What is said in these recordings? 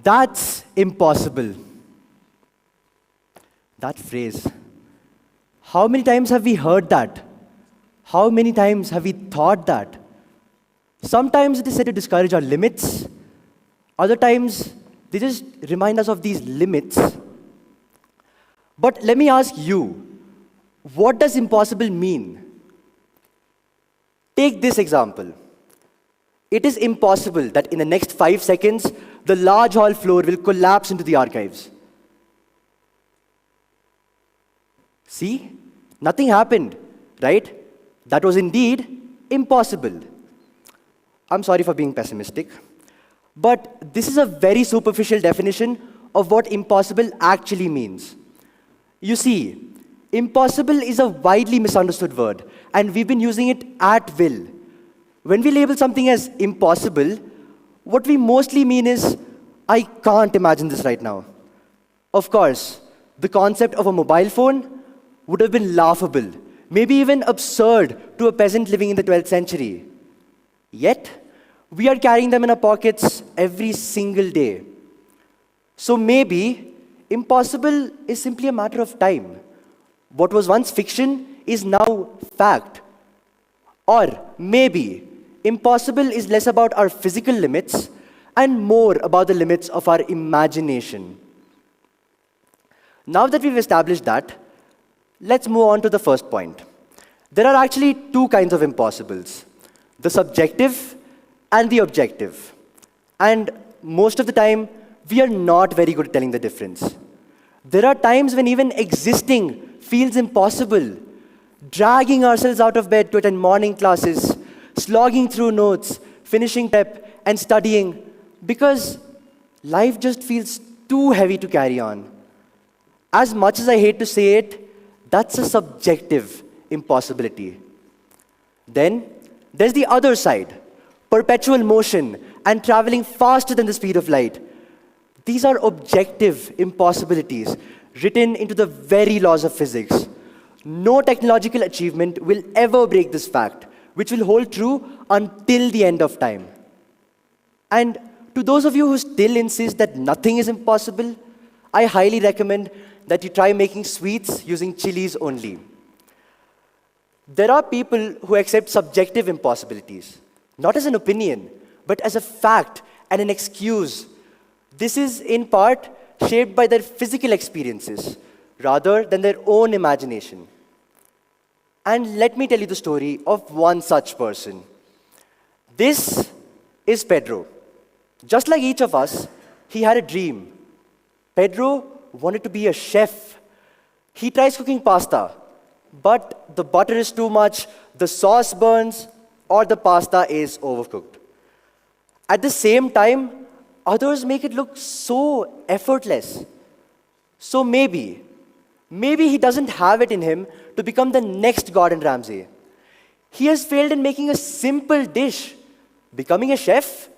That's impossible. That phrase. How many times have we heard that? How many times have we thought that? Sometimes it is said to discourage our limits. Other times, they just remind us of these limits. But let me ask you, what does impossible mean? Take this example. It is impossible that in the next 5 seconds, the large hall floor will collapse into the archives. See? Nothing happened, right? That was indeed impossible. I'm sorry for being pessimistic, but this is a very superficial definition of what impossible actually means. You see, impossible is a widely misunderstood word, and we've been using it at will. When we label something as impossible, what we mostly mean is, I can't imagine this right now. Of course, the concept of a mobile phone would have been laughable, maybe even absurd to a peasant living in the 12th century. Yet, we are carrying them in our pockets every single day. So maybe, impossible is simply a matter of time. What was once fiction is now fact. Or maybe, impossible is less about our physical limits and more about the limits of our imagination. Now that we've established that, let's move on to the first point. There are actually two kinds of impossibles, the subjective and the objective. And most of the time, we are not very good at telling the difference. There are times when even existing feels impossible, dragging ourselves out of bed to attend morning classes, slogging through notes, finishing prep, and studying, because life just feels too heavy to carry on. As much as I hate to say it, that's a subjective impossibility. Then, there's the other side, perpetual motion and traveling faster than the speed of light. These are objective impossibilities written into the very laws of physics. No technological achievement will ever break this fact, which will hold true until the end of time. And to those of you who still insist that nothing is impossible, I highly recommend that you try making sweets using chilies only. There are people who accept subjective impossibilities, not as an opinion, but as a fact and an excuse. This is in part shaped by their physical experiences rather than their own imagination. And let me tell you the story of one such person. This is Pedro. Just like each of us, he had a dream. Pedro wanted to be a chef. He tries cooking pasta, but the butter is too much, the sauce burns, or the pasta is overcooked. At the same time, others make it look so effortless. So maybe he doesn't have it in him to become the next Gordon Ramsay. He has failed in making a simple dish. Becoming a chef?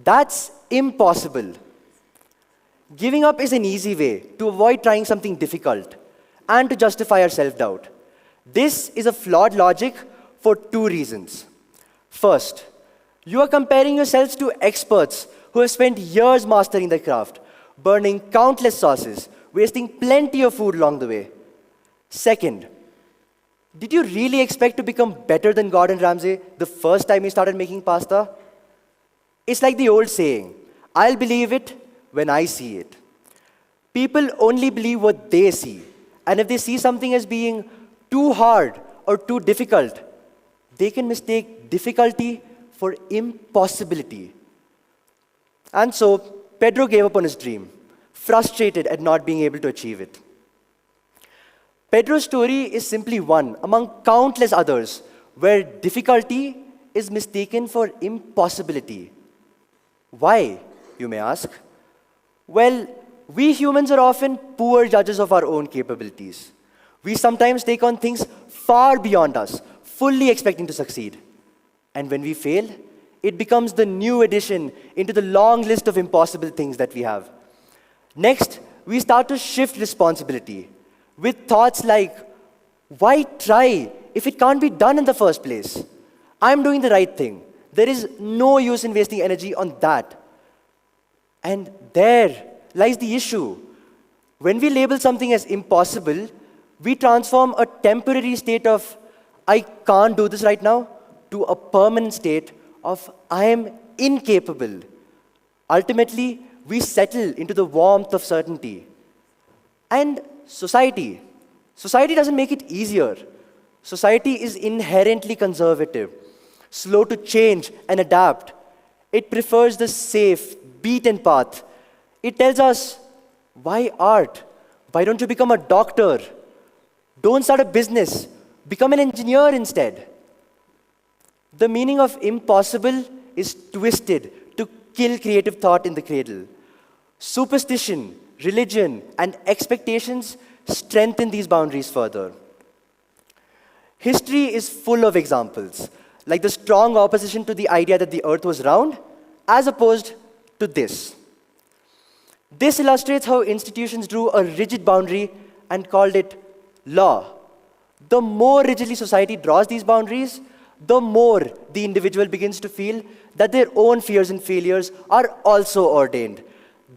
That's impossible. Giving up is an easy way to avoid trying something difficult and to justify our self-doubt. This is a flawed logic for two reasons. First, you are comparing yourselves to experts who have spent years mastering their craft, burning countless sauces, wasting plenty of food along the way. Second, did you really expect to become better than Gordon Ramsay the first time you started making pasta? It's like the old saying, I'll believe it when I see it. People only believe what they see. And if they see something as being too hard or too difficult, they can mistake difficulty for impossibility. And so, Pedro gave up on his dream, frustrated at not being able to achieve it. Pedro's story is simply one among countless others where difficulty is mistaken for impossibility. Why, you may ask? Well, we humans are often poor judges of our own capabilities. We sometimes take on things far beyond us, fully expecting to succeed. And when we fail, it becomes the new addition into the long list of impossible things that we have. Next, we start to shift responsibility with thoughts like, why try if it can't be done in the first place? I'm doing the right thing. There is no use in wasting energy on that. And there lies the issue. When we label something as impossible, we transform a temporary state of, I can't do this right now, to a permanent state of, I am incapable. Ultimately, we settle into the warmth of certainty. And society. Society doesn't make it easier. Society is inherently conservative, slow to change and adapt. It prefers the safe, beaten path. It tells us, why art? Why don't you become a doctor? Don't start a business. Become an engineer instead. The meaning of impossible is twisted to kill creative thought in the cradle. Superstition, religion, and expectations strengthen these boundaries further. History is full of examples, like the strong opposition to the idea that the earth was round, as opposed to this. This illustrates how institutions drew a rigid boundary and called it law. The more rigidly society draws these boundaries, the more the individual begins to feel that their own fears and failures are also ordained.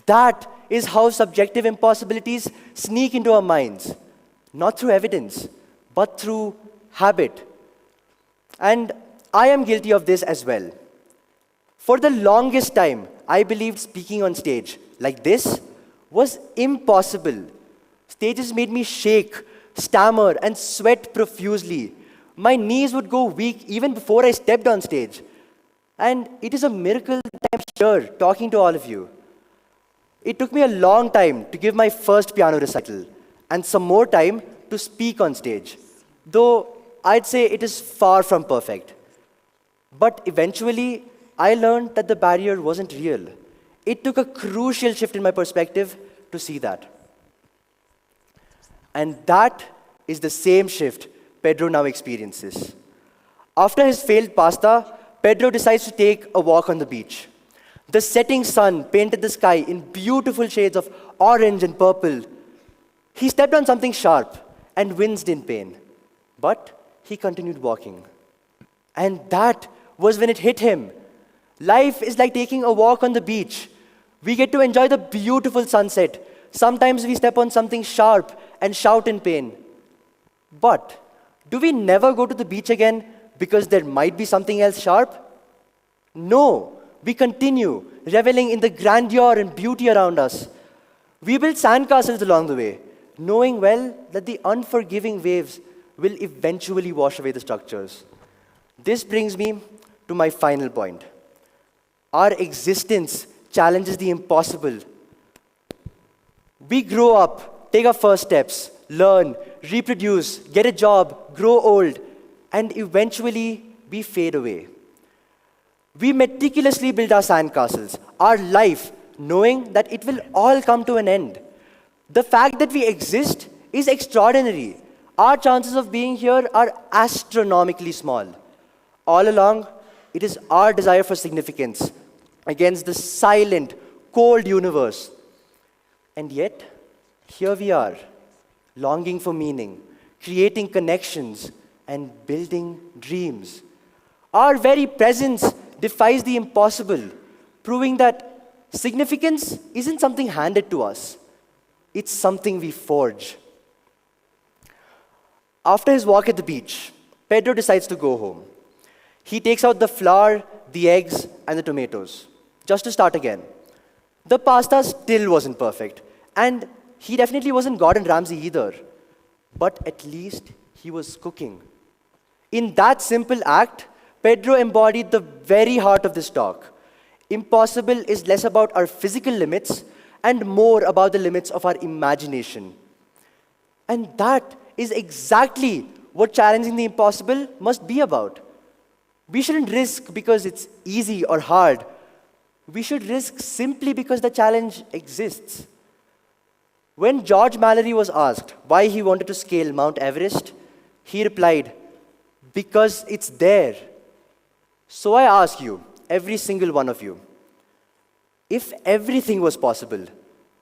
That is how subjective impossibilities sneak into our minds, not through evidence, but through habit. And I am guilty of this as well. For the longest time, I believed speaking on stage like this was impossible. Stages made me shake, stammer, and sweat profusely. My knees would go weak even before I stepped on stage. And it is a miracle that I'm here talking to all of you. It took me a long time to give my first piano recital, and some more time to speak on stage, though I'd say it is far from perfect. But eventually, I learned that the barrier wasn't real. It took a crucial shift in my perspective to see that. And that is the same shift Pedro now experiences. After his failed pasta, Pedro decides to take a walk on the beach. The setting sun painted the sky in beautiful shades of orange and purple. He stepped on something sharp and winced in pain. But he continued walking. And that was when it hit him. Life is like taking a walk on the beach. We get to enjoy the beautiful sunset. Sometimes we step on something sharp and shout in pain. But do we never go to the beach again because there might be something else sharp? No. We continue reveling in the grandeur and beauty around us. We build sandcastles along the way, knowing well that the unforgiving waves will eventually wash away the structures. This brings me to my final point. Our existence challenges the impossible. We grow up, take our first steps, learn, reproduce, get a job, grow old, and eventually we fade away. We meticulously build our sandcastles, our life, knowing that it will all come to an end. The fact that we exist is extraordinary. Our chances of being here are astronomically small. All along, it is our desire for significance against the silent, cold universe. And yet, here we are, longing for meaning, creating connections, and building dreams. Our very presence defies the impossible, proving that significance isn't something handed to us. It's something we forge. After his walk at the beach, Pedro decides to go home. He takes out the flour, the eggs, and the tomatoes, just to start again. The pasta still wasn't perfect, and he definitely wasn't Gordon Ramsay either. But at least he was cooking. In that simple act, Pedro embodied the very heart of this talk. Impossible is less about our physical limits and more about the limits of our imagination. And that is exactly what challenging the impossible must be about. We shouldn't risk because it's easy or hard. We should risk simply because the challenge exists. When George Mallory was asked why he wanted to scale Mount Everest, he replied, "Because it's there." So I ask you, every single one of you, if everything was possible,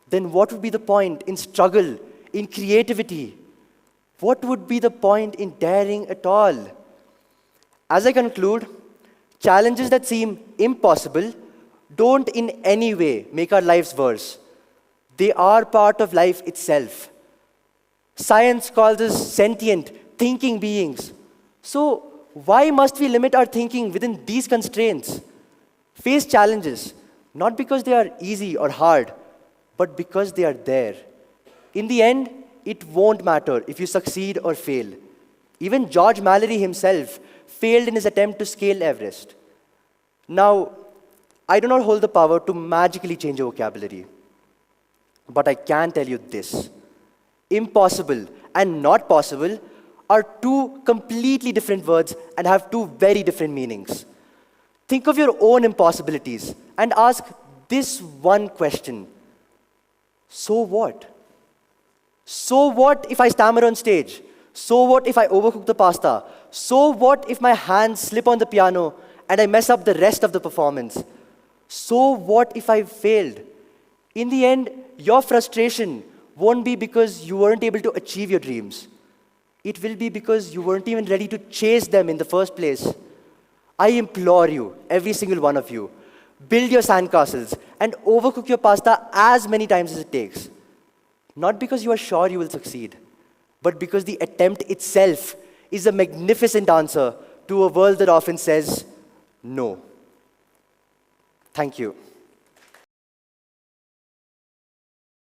then what would be the point in struggle, in creativity? What would be the point in daring at all? As I conclude, challenges that seem impossible don't in any way make our lives worse. They are part of life itself. Science calls us sentient, thinking beings. So, why must we limit our thinking within these constraints? Face challenges, not because they are easy or hard, but because they are there. In the end, it won't matter if you succeed or fail. Even George Mallory himself failed in his attempt to scale Everest. Now, I do not hold the power to magically change your vocabulary. But I can tell you this. Impossible and not possible are two completely different words and have two very different meanings. Think of your own impossibilities and ask this one question. So what? So what if I stammer on stage? So what if I overcook the pasta? So what if my hands slip on the piano and I mess up the rest of the performance? So what if I failed? In the end, your frustration won't be because you weren't able to achieve your dreams. It will be because you weren't even ready to chase them in the first place. I implore you, every single one of you, build your sandcastles and overcook your pasta as many times as it takes. Not because you are sure you will succeed, but because the attempt itself is a magnificent answer to a world that often says no. Thank you.